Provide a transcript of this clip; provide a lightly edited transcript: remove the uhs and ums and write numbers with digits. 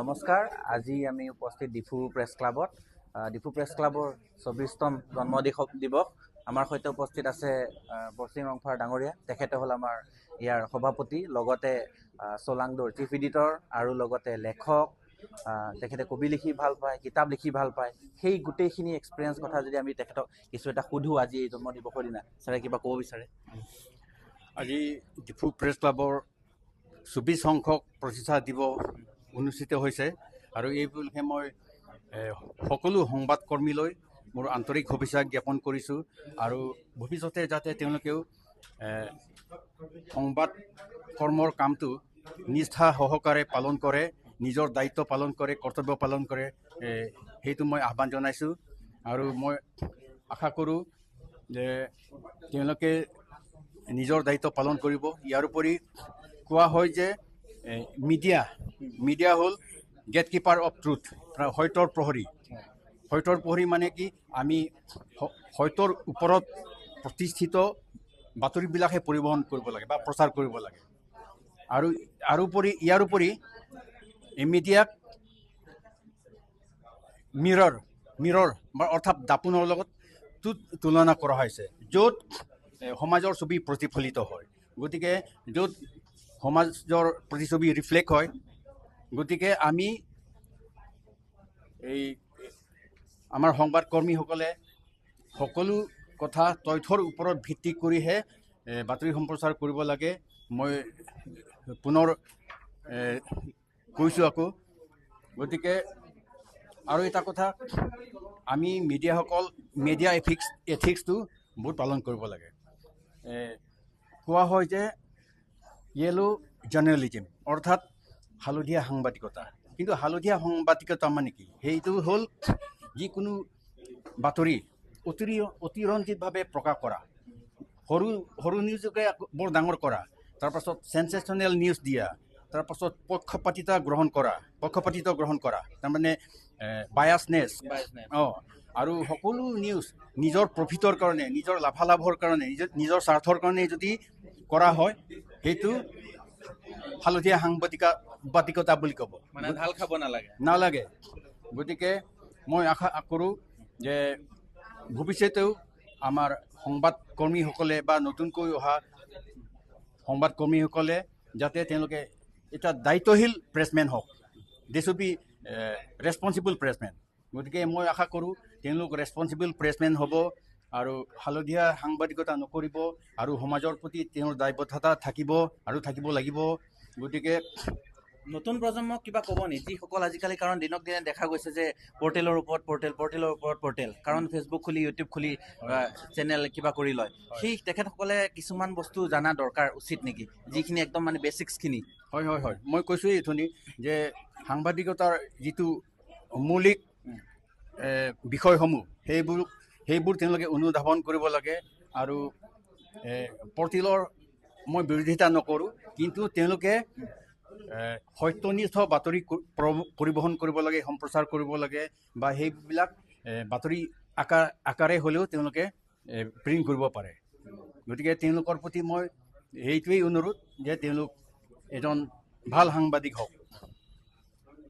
নমস্কাৰ, আজি আমি উপস্থিত ডিফু প্ৰেছ ক্লাবত। ডিফু প্ৰেছ ক্লাবৰ 24তম জন্মদিৱস। আমাৰ সৈতে উপস্থিত আছে বৰচিং ৰংফাৰ ডাঙৰীয়া। তেখেতে হ'ল আমাৰ ইয়াৰ সভাপতি, লগতে চলাংদৰ চিফ এডিটৰ আৰু লগতে লেখক। তেখেতে কবি লিখি ভাল পায়, কিতাপ লিখি ভাল পায়। সেই গোটেইখিনি এক্সপিৰিয়েঞ্চ কথা যদি আমি তেখেতক কিছু এটা সোধোঁ আজি এই জন্মদিৱসৰ দিনা, ছাৰে কিবা ক'ব বিচাৰে? আজি ডিফু প্ৰেছ ক্লাবৰ 24 সংখ্যক প্ৰতিষ্ঠা দিৱস অনুষ্ঠিত হৈছে আৰু এই উপলক্ষে মই সকলো সংবাদকৰ্মীলৈ মোৰ আন্তৰিক শুভেচ্ছা জ্ঞাপন কৰিছোঁ আৰু ভৱিষ্যতে যাতে তেওঁলোকেও সংবাদ কৰ্মৰ কামটো নিষ্ঠা সহকাৰে পালন কৰে, নিজৰ দায়িত্ব পালন কৰে, কৰ্তব্য পালন কৰে, সেইটো মই আহ্বান জনাইছোঁ। আৰু মই আশা কৰোঁ যে তেওঁলোকে নিজৰ দায়িত্ব পালন কৰিব। ইয়াৰোপৰি কোৱা হয় যে মিডিয়া হ'ল গেটকিপাৰ অফ ট্ৰুথ, সত্যৰ প্ৰহৰী। সত্যৰ প্ৰহৰী মানে কি, আমি সত্যৰ ওপৰত প্ৰতিষ্ঠিত বাতৰিবিলাকহে পৰিবহণ কৰিব লাগে বা প্ৰচাৰ কৰিব লাগে। আৰু ইয়াৰোপৰি এই মিডিয়াক মিৰৰ বা অৰ্থাৎ দাপোনৰ লগত তুলনা কৰা হৈছে, য'ত সমাজৰ ছবি প্ৰতিফলিত হয়। গতিকে য'ত সমাজৰ প্ৰতিছবি ৰিফ্লেক্ট হয়, গতিকে আমি এই আমাৰ সংবাদকৰ্মীসকলে সকলো কথা তথ্যৰ ওপৰত ভিত্তি কৰিহে বাতৰি সম্প্ৰচাৰ কৰিব লাগে। মই পুনৰ কৈছোঁ আকৌ। গতিকে আৰু এটা কথা, আমি মিডিয়া এথিক্সটো বহুত পালন কৰিব লাগে। কোৱা হয় যে য়েলো জাৰ্নেলিজিম, অৰ্থাৎ হালধীয়া সাংবাদিকতা। কিন্তু হালধীয়া সাংবাদিকতা মানে কি? সেইটো হ'ল যিকোনো বাতৰি অতিৰঞ্জিতভাৱে প্ৰকাশ কৰা, সৰু নিউজকে বৰ ডাঙৰ কৰা, তাৰপাছত চেনচেশ্যনেল নিউজ দিয়া, তাৰপাছত পক্ষপাতিত্ব গ্ৰহণ কৰা, তাৰমানে বায়াছনেছ। আৰু সকলো নিউজ নিজৰ প্ৰফিটৰ কাৰণে, নিজৰ লাভালাভৰ কাৰণে, নিজৰ স্বাৰ্থৰ কাৰণে যদি কৰা হয়, সেইটো হালধীয়া সাংবাদিকতা বুলি ক'ব। মানে ঢাল খাব নালাগে। গতিকে মই আশা কৰোঁ যে ভৱিষ্যতেও আমাৰ সংবাদকৰ্মীসকলে বা নতুনকৈ অহা সংবাদকৰ্মীসকলে যাতে তেওঁলোকে এটা দায়িত্বশীল প্ৰেছমেন হওক, দে শুড বি ৰেছপনচিবল প্ৰেছমেন। গতিকে মই আশা কৰোঁ তেওঁলোক ৰেছপনচিবল প্ৰেছমেন হ'ব আৰু হালধীয়া সাংবাদিকতা নকৰিব আৰু সমাজৰ প্ৰতি তেওঁৰ দায়বদ্ধতা থাকিব আৰু থাকিব লাগিব। গতিকে নতুন প্ৰজন্মক কিবা ক'ব নি, যিসকল আজিকালি, কাৰণ দিনক দিনে দেখা গৈছে যে পৰ্টেলৰ ওপৰত পৰ্টেল, কাৰণ ফেচবুক খুলি ইউটিউব খুলি চেনেল কিবা কৰি লয়, সেই তেখেতসকলে কিছুমান বস্তু জনা দৰকাৰ উচিত নেকি, যিখিনি একদম মানে বেচিক্সখিনি? হয়, মই কৈছোঁ এইখিনি যে সাংবাদিকতাৰ যিটো মৌলিক বিষয়সমূহ সেইবোৰ তেওঁলোকে অনুধাৱন কৰিব লাগে। আৰু পৰ্টেলৰ মই বিৰোধিতা নকৰোঁ, কিন্তু তেওঁলোকে সত্যনিষ্ঠ বাতৰি পৰিবহণ কৰিব লাগে, সম্প্ৰচাৰ কৰিব লাগে, বা সেইবিলাক বাতৰি আকাৰে হ'লেও তেওঁলোকে প্ৰিণ্ট কৰিব পাৰে। গতিকে তেওঁলোকৰ প্ৰতি মই সেইটোৱেই অনুৰোধ যে তেওঁলোক এজন ভাল সাংবাদিক হওক।